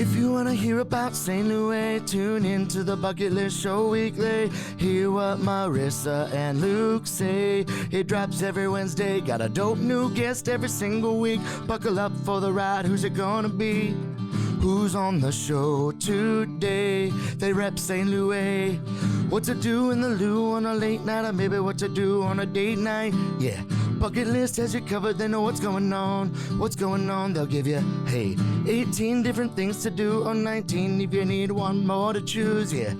If you want to hear about St. Louis, tune into the Bucket List Show weekly. Hear what Marissa and Luke say. It drops every Wednesday. Got a dope new guest every single week. Buckle up for the ride. Who's it gonna be? Who's on the show today? They rep St. Louis. What to do in the loo on a late night, or maybe what to do on a date night. Yeah, Bucket List has you covered. They know what's going on. What's going on, they'll give you, hey, 18 different things to do, or 19 if you need one more to choose. Yeah,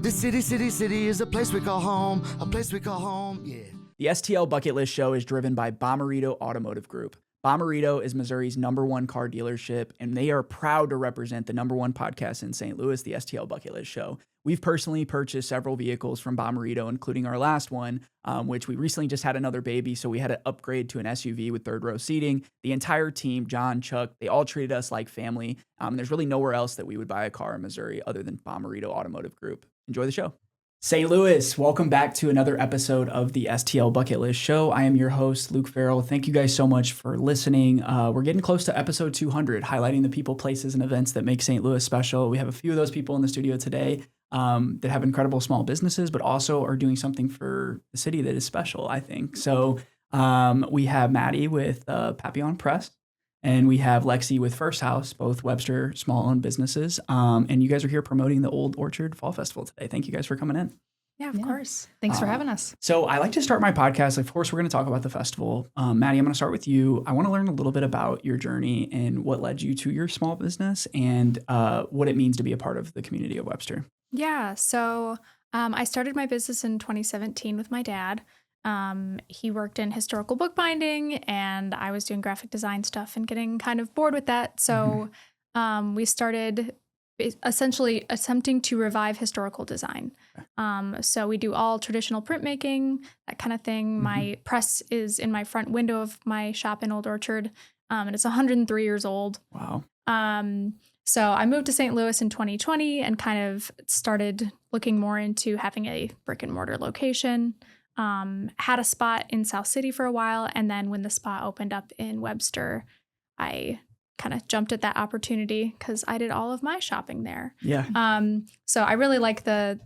this city is a place we call home. A place we call home, yeah. The STL Bucket List Show is driven by Bomarito Automotive Group. Bomarito is Missouri's #1 car dealership, and they are proud to represent the #1 podcast in St. Louis, the STL Bucket List Show. We've personally purchased several vehicles from Bomarito, including our last one, which we recently just had another baby, so we had to upgrade to an SUV with third row seating. The entire team, John, Chuck, they all treated us like family. There's really nowhere else that we would buy a car in Missouri other than Bomarito Automotive Group. Enjoy the show. St. Louis, welcome back to another episode of the STL Bucket List Show. I am your host, Luke Farrell. Thank you guys so much for listening. We're getting close to episode 200, highlighting the people, places, and events that make St. Louis special. We have a few of those people in the studio today that have incredible small businesses, but also are doing something for the city that is special, I think. So we have Maddie with Papillon Press, and we have Lexie with First House, both Webster small-owned businesses. And you guys are here promoting the Old Orchard Fall Festival today. Thank you guys for coming in. Yeah, of course. Thanks for having us. So I like to start my podcast. Of course, we're going to talk about the festival. Maddie, I'm going to start with you. I want to learn a little bit about your journey and what led you to your small business and what it means to be a part of the community of Webster. Yeah, so I started my business in 2017 with my dad. He worked in historical bookbinding, and I was doing graphic design stuff and getting kind of bored with that. So we started essentially attempting to revive historical design. So we do all traditional printmaking, that kind of thing. My press is in my front window of my shop in Old Orchard, and it's 103 years old. Wow. So I moved to St. Louis in 2020 and kind of started looking more into having a brick and mortar location. Had a spot in South City for a while, and then when the spot opened up in Webster, I kind of jumped at that opportunity because I did all of my shopping there. Yeah. So I really like the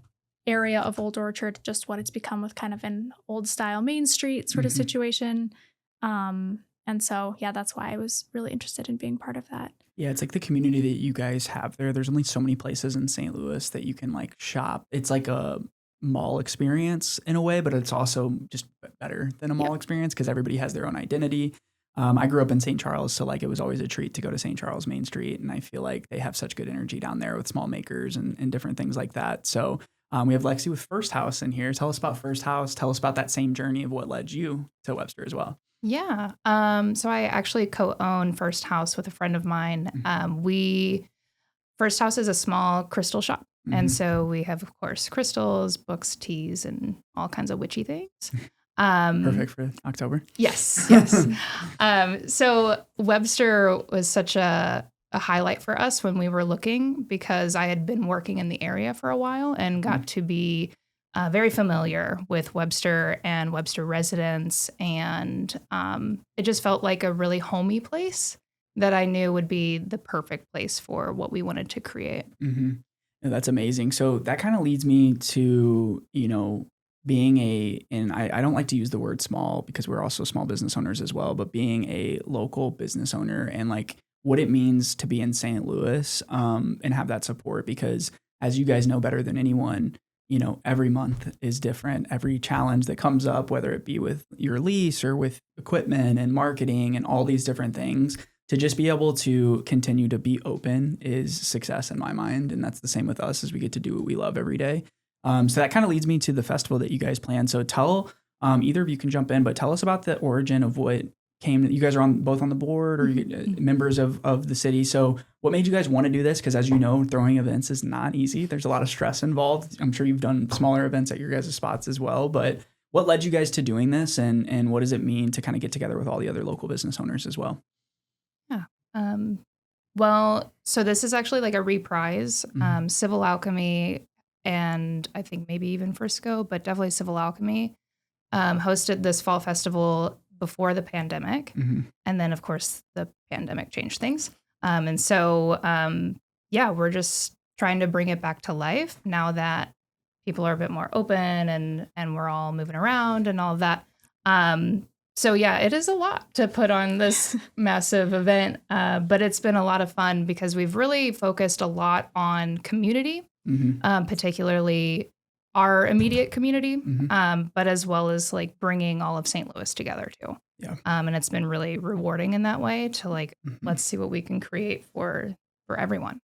area of Old Orchard, just what it's become with kind of an old style Main Street sort of situation. And so, yeah, that's why I was really interested in being part of that. Yeah, it's like the community that you guys have there. There's only so many places in St. Louis that you can like shop. It's like a mall experience in a way, but it's also just better than a mall experience because everybody has their own identity. I grew up in St. Charles, so like it was always a treat to go to St. Charles Main Street, and I feel like they have such good energy down there with small makers and different things like that. So we have Lexie with First House in here. Tell us about First House. Tell us about that same journey of what led you to Webster as well. Yeah. So I actually co-own First House with a friend of mine. First House is a small crystal shop. And so we have, of course, crystals, books, teas, and all kinds of witchy things. Perfect for October. Yes. So Webster was such a highlight for us when we were looking because I had been working in the area for a while and got to be very familiar with Webster and Webster residents. And it just felt like a really homey place that I knew would be the perfect place for what we wanted to create. That's amazing. So that kind of leads me to, being and I don't like to use the word small because we're also small business owners as well, but being a local business owner and like what it means to be in St. Louis and have that support, because as you guys know better than anyone, every month is different. Every challenge that comes up, whether it be with your lease or with equipment and marketing and all these different things, to just be able to continue to be open is success in my mind. And that's the same with us as we get to do what we love every day. So that kind of leads me to the festival that you guys plan. So tell, either of you can jump in, but tell us about the origin of what came. You guys are both on the board or members of the city. So what made you guys want to do this? Because as you know, throwing events is not easy. There's a lot of stress involved. I'm sure you've done smaller events at your guys' spots as well. But what led you guys to doing this? And what does it mean to kind of get together with all the other local business owners as well? Well, so this is actually like a reprise. Civil Alchemy and I think maybe even Frisco, but definitely Civil Alchemy hosted this fall festival before the pandemic. And then, of course, the pandemic changed things. And so yeah, we're just trying to bring it back to life now that people are a bit more open and we're all moving around and all of that. So yeah, it is a lot to put on this massive event, but it's been a lot of fun because we've really focused a lot on community, particularly our immediate community, but as well as like bringing all of St. Louis together too. Yeah. And it's been really rewarding in that way to like, let's see what we can create for everyone.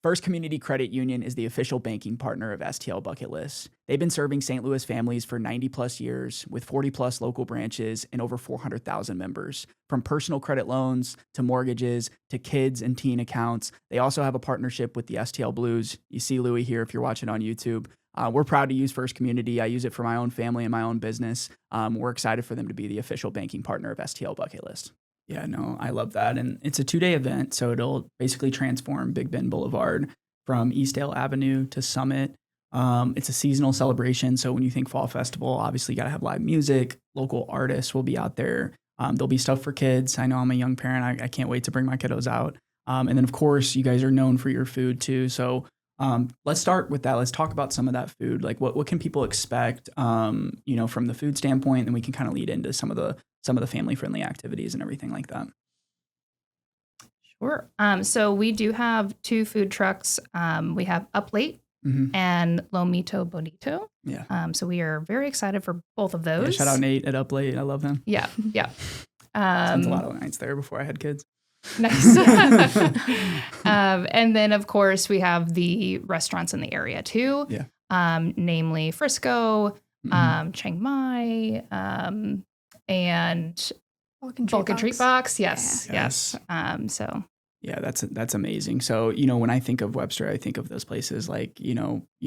First Community Credit Union is the official banking partner of STL Bucket List. They've been serving St. Louis families for 90 plus years with 40 plus local branches and over 400,000 members. From personal credit loans to mortgages to kids and teen accounts, they also have a partnership with the STL Blues. You see Louie here if you're watching on YouTube. We're proud to use First Community. I use it for my own family and my own business. We're excited for them to be the official banking partner of STL Bucket List. Yeah, no, I love that. And it's a 2-day event, so it'll basically transform Big Bend Boulevard from Eastdale Avenue to Summit. It's a seasonal celebration, so when you think Fall Festival, obviously you got to have live music. Local artists will be out there. There'll be stuff for kids. I know I'm a young parent. I can't wait to bring my kiddos out. And then, of course, you guys are known for your food, too. So let's start with that. Let's talk about some of that food. Like, what can people expect, from the food standpoint? And we can kind of lead into some of the family-friendly activities and everything like that. Sure. So we do have 2 food trucks. We have Up Late and Lomito Bonito. Yeah. So we are very excited for both of those. Yeah, shout out Nate at Up Late. I love them. Yeah. Spent a lot of nights there before I had kids. Nice. And then, of course, we have the restaurants in the area, too. Yeah. Namely Frisco, Chiang Mai, and Vulcan Treat Box. Yes. So yeah, that's amazing. So, when I think of Webster, I think of those places like,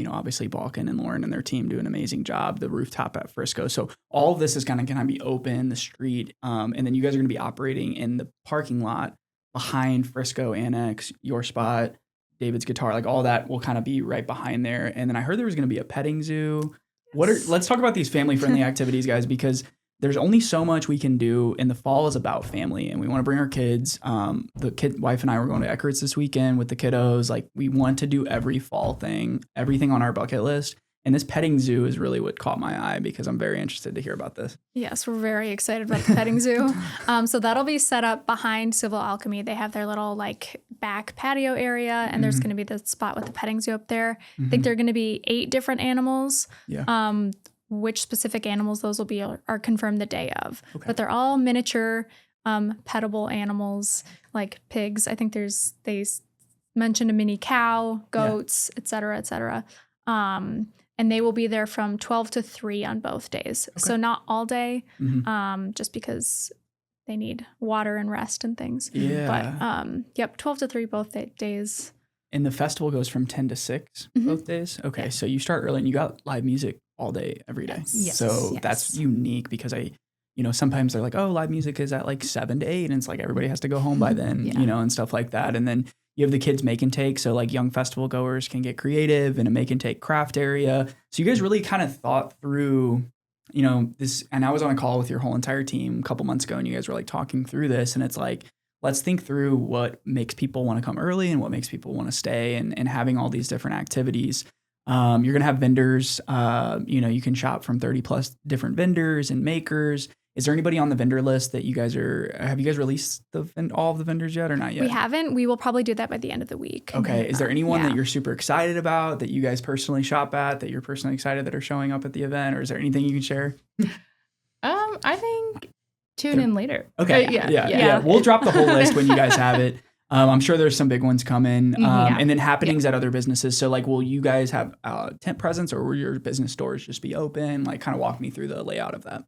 obviously Balkan and Lauren and their team do an amazing job, the rooftop at Frisco. So all of this is kind of going to be open, the street. And then you guys are going to be operating in the parking lot behind Frisco Annex, your spot, David's Guitar, like all that will kind of be right behind there. And then I heard there was going to be a petting zoo. Let's talk about these family-friendly activities, guys, because there's only so much we can do, and the fall is about family, and we want to bring our kids. Wife and I were going to Eckert's this weekend with the kiddos. Like, we want to do every fall thing, everything on our bucket list. And this petting zoo is really what caught my eye because I'm very interested to hear about this. Yes, we're very excited about the petting zoo. So that'll be set up behind Civil Alchemy. They have their little back patio area, and there's going to be the spot with the petting zoo up there. I think there are going to be 8 different animals. Yeah. Which specific animals those will be are confirmed the day of. Okay. But they're all miniature, petable animals like pigs. I think they mentioned a mini cow, goats, et cetera, et cetera. And they will be there from 12 to 3 on both days. Okay. So not all day, just because they need water and rest and things. Yeah. But 12 to 3 both days. And the festival goes from 10 to 6 both days? Okay, so you start early and you got live music all day, every day. Yes. So that's unique because sometimes they're like, oh, live music is at 7 to 8 and it's like everybody has to go home by then, and stuff like that. And then you have the kids make and take. So young festival goers can get creative in a make and take craft area. So you guys really kind of thought through, this. And I was on a call with your whole entire team a couple months ago and you guys were talking through this. And it's let's think through what makes people want to come early and what makes people want to stay and having all these different activities. You're going to have vendors, you can shop from 30 plus different vendors and makers. Is there anybody on the vendor list that have you guys released all of the vendors yet or not yet? We haven't. We will probably do that by the end of the week. Okay. Is there anyone that you're super excited about that you guys personally shop at, that you're personally excited that are showing up at the event? Or is there anything you can share? I think tune in later. Okay. Yeah. We'll drop the whole list when you guys have it. I'm sure there's some big ones coming. And then happenings at other businesses. So will you guys have tent presence or will your business stores just be open? Kind of walk me through the layout of that.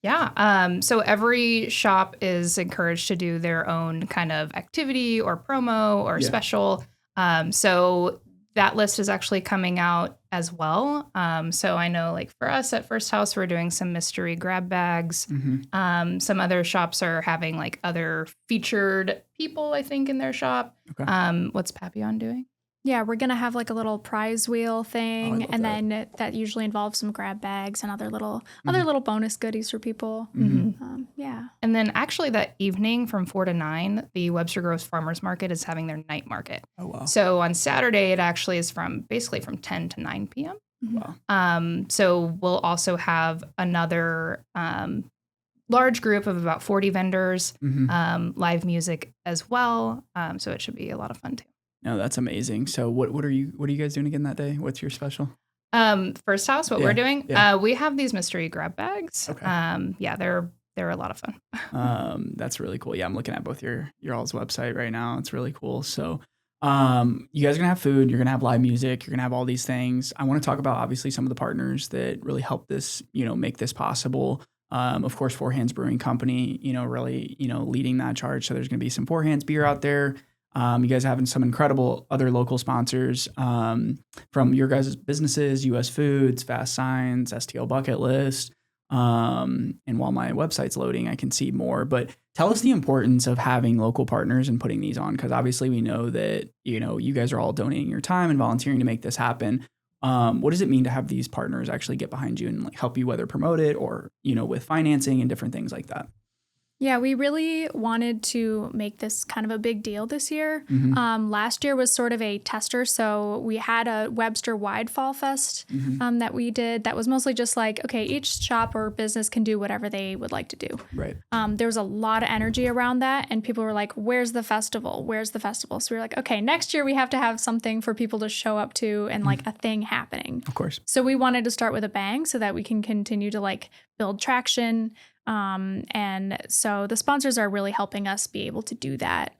Yeah. So every shop is encouraged to do their own kind of activity or promo or special. So that list is actually coming out as well. So I know for us at First House, we're doing some mystery grab bags. Some other shops are having other featured people, I think, in their shop. Okay. What's Papillon doing? Yeah, we're gonna have like a little prize wheel thing, love and that. then that usually involves some grab bags and other little bonus goodies for people. Yeah. And then actually that evening from 4 to 9, the Webster Groves Farmers Market is having their night market. Oh, wow. So on Saturday, it actually is basically from 10 to 9 p.m. Wow. So we'll also have another large group of about 40 vendors, live music as well. So it should be a lot of fun too. No, that's amazing. So what are you guys doing again that day? What's your special? First house, what we're doing, we have these mystery grab bags. Okay. Yeah, they're a lot of fun. That's really cool. Yeah, I'm looking at both your all's website right now. It's really cool. So you guys are gonna have food, you're gonna have live music, you're gonna have all these things. I want to talk about obviously some of the partners that really help this, make this possible. Of course, Four Hands Brewing Company, really, leading that charge. So there's gonna be some Four Hands beer out there. You guys are having some incredible other local sponsors from your guys' businesses, US Foods, Fast Signs, STL Bucket List. And while my website's loading, I can see more. But tell us the importance of having local partners and putting these on, because obviously we know that, you guys are all donating your time and volunteering to make this happen. What does it mean to have these partners actually get behind you and help you whether promote it or, with financing and different things like that? Yeah, we really wanted to make this kind of a big deal this year. Last year was sort of a tester. So we had a Webster wide Fall Fest that we did. That was mostly just like, okay, each shop or business can do whatever they would like to do. Right. There was a lot of energy around that. And people were like, where's the festival? Where's the festival? So we were like, okay, next year we have to have something for people to show up to and like a thing happening. Of course. So we wanted to start with a bang so that we can continue to like build traction. And so the sponsors are really helping us be able to do that.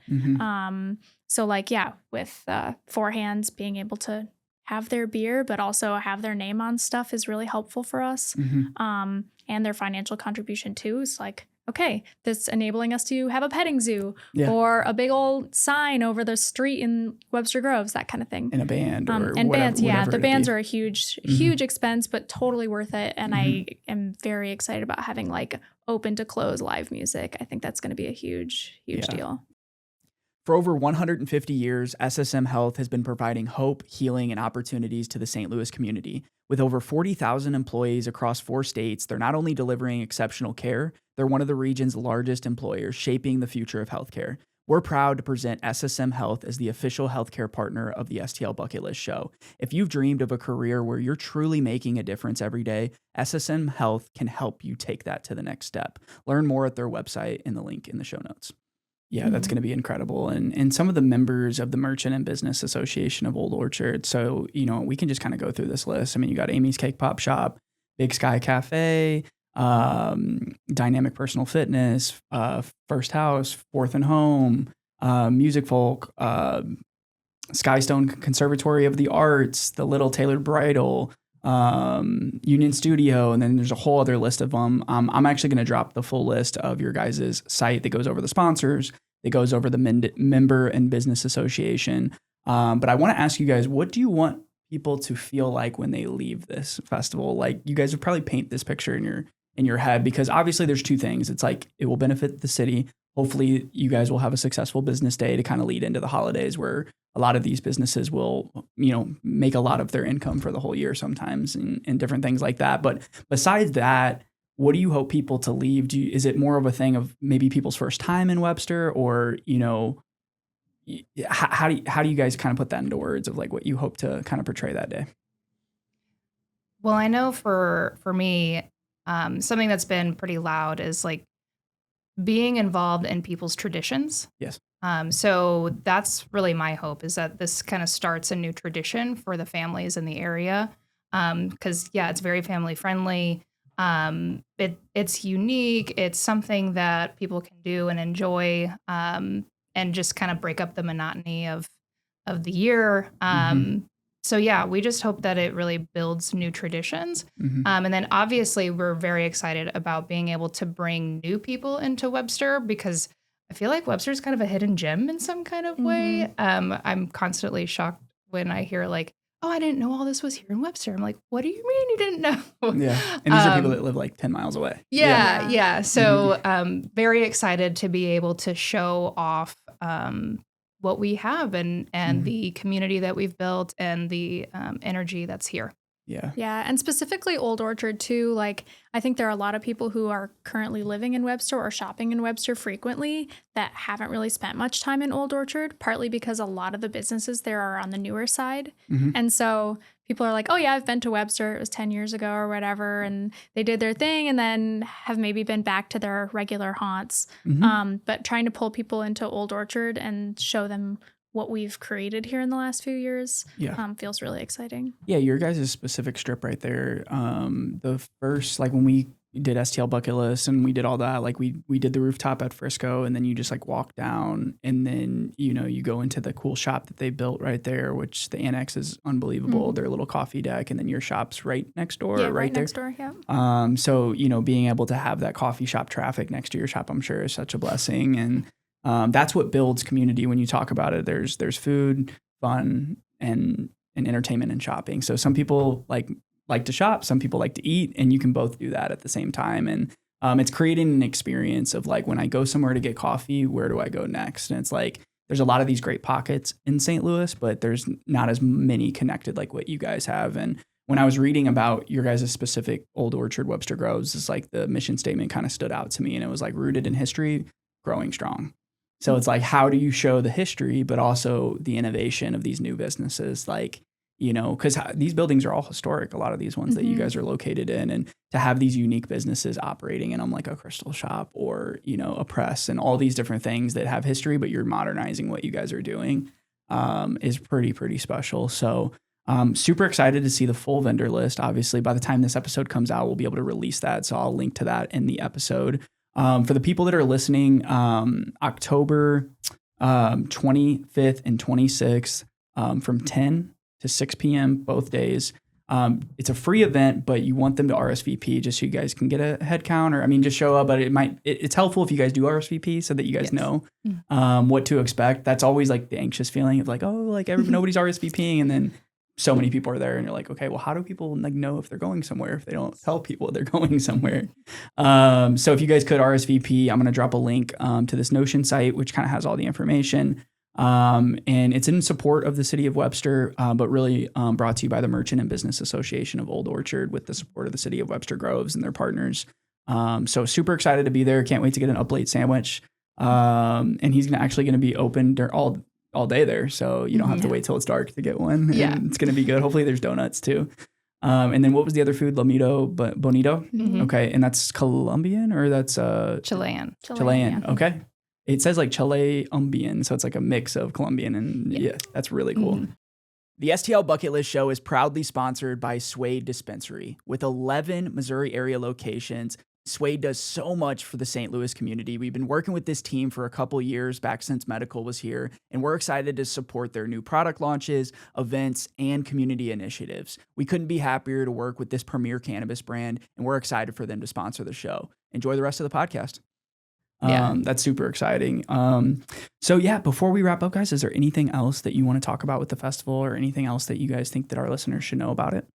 So like, yeah, with Four Hands being able to have their beer, but also have their name on stuff is really helpful for us. And their financial contribution too is like, okay, this enabling us to have a petting zoo or a big old sign over the street in Webster Groves, that kind of thing. And a band or and whatever, bands, yeah. The bands be. are a huge expense, but totally worth it. And I am very excited about having like open to close live music. I think that's going to be a huge deal. For over 150 years, SSM Health has been providing hope, healing, and opportunities to the St. Louis community. With over 40,000 employees across 4 states, they're not only delivering exceptional care, they're one of the region's largest employers, shaping the future of healthcare. We're proud to present SSM Health as the official healthcare partner of the STL Bucket List Show. If you've dreamed of a career where you're truly making a difference every day, SSM Health can help you take that to the next step. Learn more at their website in the link in the show notes. Yeah, that's going to be incredible. And some of the members of the Merchant and Business Association of Old Orchard. So, we can just kind of go through this list. I mean, you got Amy's Cake Pop Shop, Big Sky Cafe, Dynamic Personal Fitness, First House, Fourth and Home, Music Folk, Skystone Conservatory of the Arts, the Little Tailored Bridal, Union Studio, and then there's a whole other list of them. I'm actually going to drop the full list of your guys' site that goes over the sponsors, that goes over the member and business association. But I want to ask you guys, what do you want people to feel like when they leave this festival? Like, you guys would probably paint this picture in your head, because obviously there's 2 things. It's like, it will benefit the city. Hopefully you guys will have a successful business day to kind of lead into the holidays, where a lot of these businesses will, make a lot of their income for the whole year sometimes, and different things like that. But besides that, what do you hope people to leave? Is it more of a thing of maybe people's first time in Webster, or, how do you guys kind of put that into words of like what you hope to kind of portray that day? Well, I know for me, something that's been pretty loud is like being involved in people's traditions. Yes. So that's really my hope, is that this kind of starts a new tradition for the families in the area. Because it's very family friendly. It's unique. It's something that people can do and enjoy, and just kind of break up the monotony of the year. So we just hope that it really builds new traditions. And then obviously we're very excited about being able to bring new people into Webster, because I feel like Webster's kind of a hidden gem in some kind of way. I'm constantly shocked when I hear like, oh, I didn't know all this was here in Webster. I'm like, what do you mean you didn't know? Yeah. And these are people that live like 10 miles away. Yeah. So very excited to be able to show off what we have and the community that we've built and the energy that's here. Yeah. Yeah. And specifically Old Orchard too. Like, I think there are a lot of people who are currently living in Webster or shopping in Webster frequently that haven't really spent much time in Old Orchard, partly because a lot of the businesses there are on the newer side. And so people are like, oh yeah, I've been to Webster. It was 10 years ago or whatever. And they did their thing and then have maybe been back to their regular haunts. But trying to pull people into Old Orchard and show them what we've created here in the last few years feels really exciting. Yeah, your guys' specific strip right there. The first, like when we did STL Bucket List and we did all that, like we did the rooftop at Frisco and then you just like walk down and then, you know, you go into the cool shop that they built right there, which the annex is unbelievable. Their little coffee deck and then your shop's right next door, right there. Next door, yeah. So, you know, being able to have that coffee shop traffic next to your shop, I'm sure is such a blessing. And that's what builds community when you talk about it. There's food, fun, and entertainment and shopping. So some people like to shop, some people like to eat, and you can both do that at the same time. And it's creating an experience of like when I go somewhere to get coffee, where do I go next? And it's like there's a lot of these great pockets in St. Louis, but there's not as many connected like what you guys have. And when I was reading about your guys' specific Old Orchard Webster Groves, it's like the mission statement kind of stood out to me, and it was like rooted in history, growing strong. So it's like, how do you show the history, but also the innovation of these new businesses? Like, you know, because these buildings are all historic, a lot of these ones that you guys are located in. And to have these unique businesses operating in them, like a crystal shop or, you know, a press and all these different things that have history, but you're modernizing what you guys are doing is pretty special. So super excited to see the full vendor list. Obviously, by the time this episode comes out, we'll be able to release that. So I'll link to that in the episode. For the people that are listening, October 25th and 26th from 10 to 6 p.m. both days. It's a free event, but you want them to RSVP just so you guys can get a head count, or I mean, just show up. But it's helpful if you guys do RSVP so that you guys know what to expect. That's always like the anxious feeling of like, oh, like nobody's RSVPing, and then so many people are there and you're like, okay, well, how do people like know if they're going somewhere if they don't tell people they're going somewhere? So if you guys could RSVP, I'm going to drop a link to this Notion site, which kind of has all the information. And it's in support of the city of Webster, but really brought to you by the Merchant and Business Association of Old Orchard with the support of the city of Webster Groves and their partners. So super excited to be there. Can't wait to get an up late sandwich. And he's actually going to be open all day there, so you don't have to wait till it's dark to get one. Yeah, and it's gonna be good. Hopefully there's donuts too. And then what was the other food? Bonito. Okay, and that's Colombian or that's Chilean. Chilean. Okay, it says like Chile-umbian, so it's like a mix of Colombian and yeah that's really cool. The STL Bucket List Show is proudly sponsored by Suede Dispensary. With 11 Missouri area locations, Suede does so much for the St. Louis community. We've been working with this team for a couple years back since medical was here, and we're excited to support their new product launches, events, and community initiatives. We couldn't be happier to work with this premier cannabis brand, and we're excited for them to sponsor the show. Enjoy the rest of the podcast. That's super exciting. So yeah, before we wrap up, guys, is there anything else that you want to talk about with the festival or anything else that you guys think that our listeners should know about it?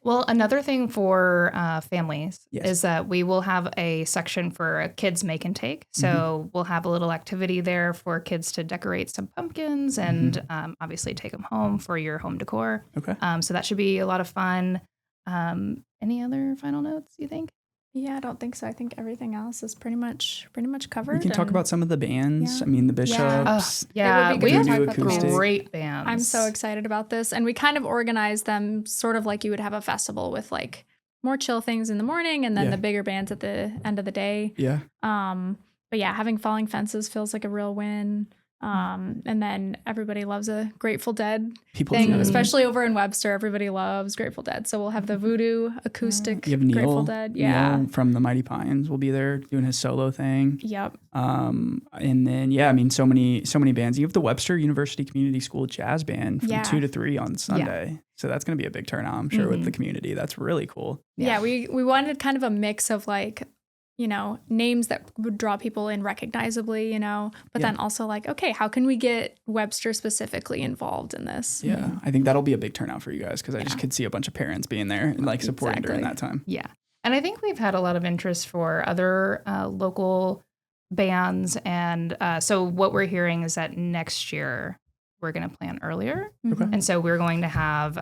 Well, another thing for families is that we will have a section for a kids make and take. So we'll have a little activity there for kids to decorate some pumpkins and obviously take them home for your home decor. Okay. So that should be a lot of fun. Any other final notes, you think? Yeah, I don't think so. I think everything else is pretty much covered. We can talk about some of the bands. Yeah. I mean, the Bishops. We good have acoustic. great bands. I'm so excited about this. And we kind of organized them sort of like you would have a festival with like more chill things in the morning and then the bigger bands at the end of the day. Yeah. But yeah, having Falling Fences feels like a real win. And then everybody loves a Grateful Dead thing, especially over in Webster. Everybody loves Grateful Dead. So we'll have the Voodoo acoustic you have Neil, Grateful Dead. Yeah. Neil from the Mighty Pines will be there doing his solo thing. Yep. And then, I mean, so many bands. You have the Webster University Community School Jazz Band from 2 to 3 on Sunday. Yeah. So that's going to be a big turnout, I'm sure, with the community. That's really cool. Yeah, we wanted kind of a mix of like, you know, names that would draw people in recognizably, you know, but then also like, okay, how can we get Webster specifically involved in this? Yeah, I think that'll be a big turnout for you guys because I just could see a bunch of parents being there and like supporting during that time. Yeah. And I think we've had a lot of interest for other local bands. And so what we're hearing is that next year we're going to plan earlier. Okay. And so we're going to have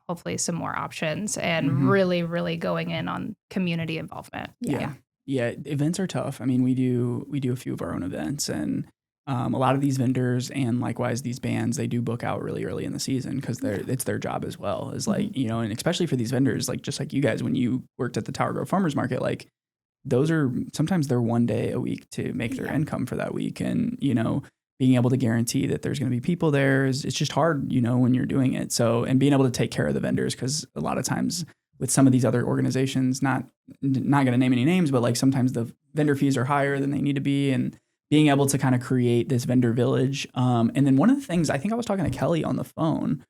hopefully some more options and really, really going in on community involvement. Yeah. Events are tough. I mean, we do a few of our own events, and a lot of these vendors and likewise these bands, they do book out really early in the season because it's their job as well. Is like, you know, and especially for these vendors, like just like you guys, when you worked at the Tower Grove Farmers Market, like those are sometimes they're one day a week to make their income for that week. And, you know, being able to guarantee that there's going to be people there it's just hard, you know, when you're doing it. So, and being able to take care of the vendors, because a lot of times with some of these other organizations, not going to name any names, but like sometimes the vendor fees are higher than they need to be, and being able to kind of create this vendor village. And then one of the things, I think I was talking to Kelly on the phone,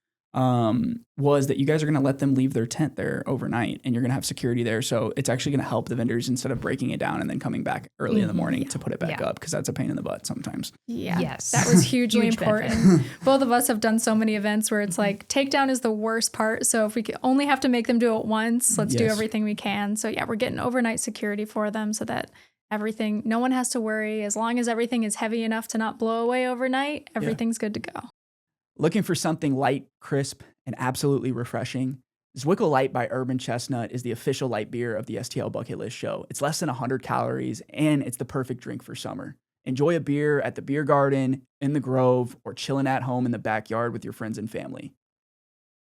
was that you guys are going to let them leave their tent there overnight, and you're going to have security there. So it's actually going to help the vendors instead of breaking it down and then coming back early in the morning to put it back up, because that's a pain in the butt sometimes. Yeah. Yes. That was hugely Huge important. Both of us have done so many events where it's like takedown is the worst part. So if we only have to make them do it once, let's do everything we can. So yeah, we're getting overnight security for them so that no one has to worry. As long as everything is heavy enough to not blow away overnight, everything's good to go. Looking for something light, crisp, and absolutely refreshing? Zwickle Light by Urban Chestnut is the official light beer of the STL Bucket List Show. It's less than 100 calories, and it's the perfect drink for summer. Enjoy a beer at the beer garden, in the Grove, or chilling at home in the backyard with your friends and family.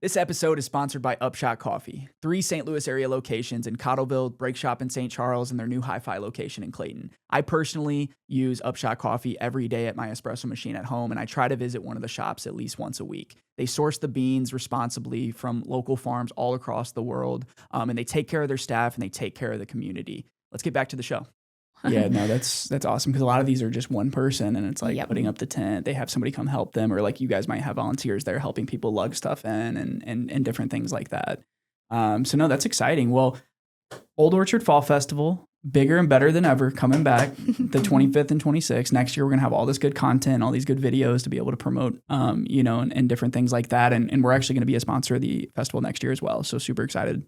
This episode is sponsored by Upshot Coffee, 3 St. Louis area locations in Cottleville, Break Shop in St. Charles, and their new Hi-Fi location in Clayton. I personally use Upshot Coffee every day at my espresso machine at home, and I try to visit one of the shops at least once a week. They source the beans responsibly from local farms all across the world, and they take care of their staff, and they take care of the community. Let's get back to the show. Yeah, no, that's awesome, because a lot of these are just one person, and it's like putting up the tent. They have somebody come help them, or like you guys might have volunteers there helping people lug stuff in and different things like that. So no, that's exciting. Well, Old Orchard Fall Festival, bigger and better than ever, coming back the 25th and 26th. Next year, we're going to have all this good content, all these good videos to be able to promote, you know, and different things like that. And we're actually going to be a sponsor of the festival next year as well. So super excited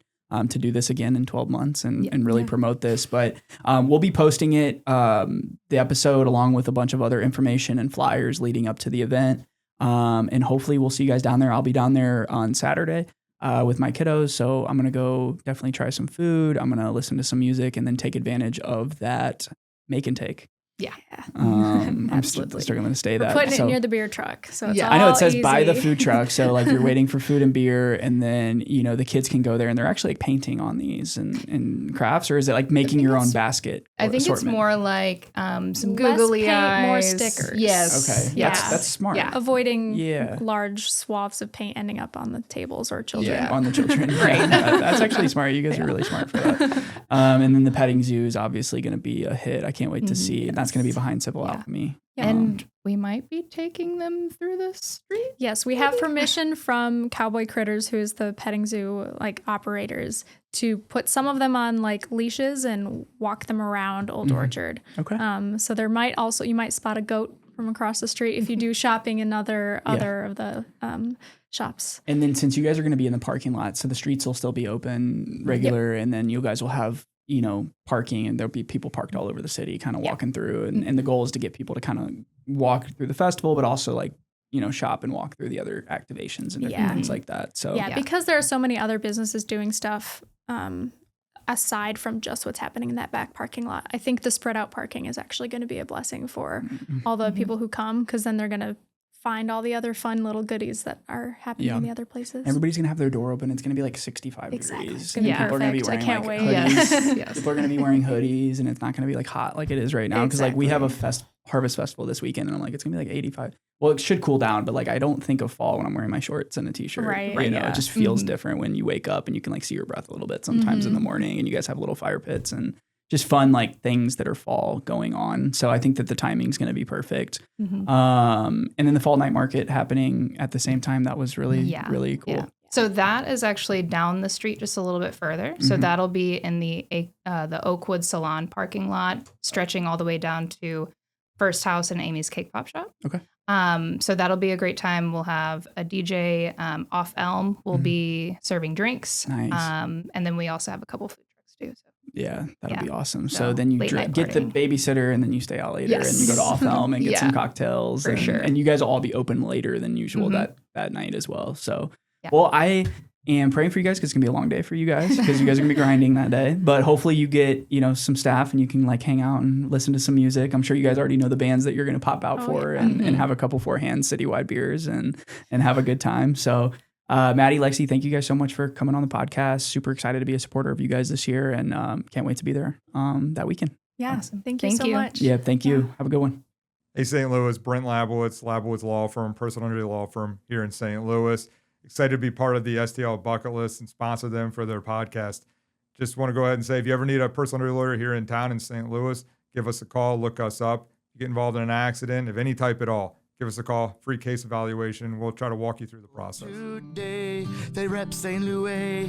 to do this again in 12 months and really promote this. But we'll be posting it, the episode, along with a bunch of other information and flyers leading up to the event. And hopefully we'll see you guys down there. I'll be down there on Saturday with my kiddos. So I'm going to go definitely try some food. I'm going to listen to some music and then take advantage of that make and take. Yeah. I'm still going to stay that. Putting it near the beer truck. So it's all I know it says easy. by the food truck. So like you're waiting for food and beer, and then, you know, the kids can go there and they're actually like painting on these and crafts, or is it like making your own basket? I think assortment? It's more like some Less googly paint, eyes. more stickers. Yes. Okay. Yeah. That's smart. Yeah. Avoiding large swaths of paint ending up on the tables or children. Yeah, on the children. Right. That's actually smart. You guys are really smart for that. And then the petting zoo is obviously going to be a hit. I can't wait to see. And that's going to be behind Civil Alchemy. And we might be taking them through the street. Yes, we have permission from Cowboy Critters, who is the petting zoo like operators, to put some of them on like leashes and walk them around Old Orchard. Okay. So there might also, you might spot a goat from across the street if you do shopping in other of the shops. And then since you guys are going to be in the parking lot, so the streets will still be open regular, and then you guys will have, you know, parking, and there'll be people parked all over the city kind of walking through. And the goal is to get people to kind of walk through the festival, but also like, you know, shop and walk through the other activations and different things like that. So because there are so many other businesses doing stuff aside from just what's happening in that back parking lot. I think the spread out parking is actually going to be a blessing for all the people who come, because then they're going to find all the other fun little goodies that are happening in the other places. Everybody's going to have their door open. It's going to be like 65 degrees. It's going to be perfect. People are going to be wearing I can't like wait. hoodies. Yes. People are going to be wearing hoodies, and it's not going to be like hot like it is right now. Because like we have a harvest festival this weekend, and I'm like, it's going to be like 85. Well, it should cool down, but like I don't think of fall when I'm wearing my shorts and a t-shirt. Right. You know, it just feels different when you wake up and you can like see your breath a little bit sometimes in the morning, and you guys have little fire pits and just fun like things that are fall going on. So I think that the timing is going to be perfect. And then the fall night market happening at the same time. That was really, really cool. Yeah. So that is actually down the street just a little bit further. So that'll be in the Oakwood Salon parking lot, stretching all the way down to First House and Amy's Cake Pop Shop. Okay. So that'll be a great time. We'll have a DJ off Elm. We'll be serving drinks. Nice. And then we also have a couple food trucks too. So. Yeah, that'll Yeah. be awesome. So, So then you late night get the party. babysitter and then you stay out later and you go to Off Elm and get some cocktails. for sure. And you guys will all be open later than usual Mhm. that night as well. So, Yeah. well, I am praying for you guys because it's going to be a long day for you guys because you guys are going to be grinding that day. But hopefully you get, some staff and you can like hang out and listen to some music. I'm sure you guys already know the bands that you're going to pop out for and have a couple forehand citywide beers and have a good time. So, Maddie, Lexie, thank you guys so much for coming on the podcast. Super excited to be a supporter of you guys this year and can't wait to be there that weekend. Yeah. Awesome. Thank you Thank so you. much. Yeah, thank you. Have a good one. Hey, St. Louis, Brent Labowitz, Labowitz Law Firm, personal injury law firm here in St. Louis. Excited to be part of the STL Bucket List and sponsor them for their podcast. Just want to go ahead and say, if you ever need a personal injury lawyer here in town in St. Louis, give us a call, look us up. If you get involved in an accident of any type at all, give us a call, free case evaluation. We'll try to walk you through the process. Today, they rep St. Louis.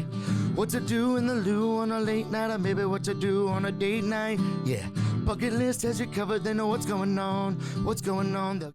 What to do in the loo on a late night, or maybe what to do on a date night. Yeah, Bucket List has you covered. They know what's going on.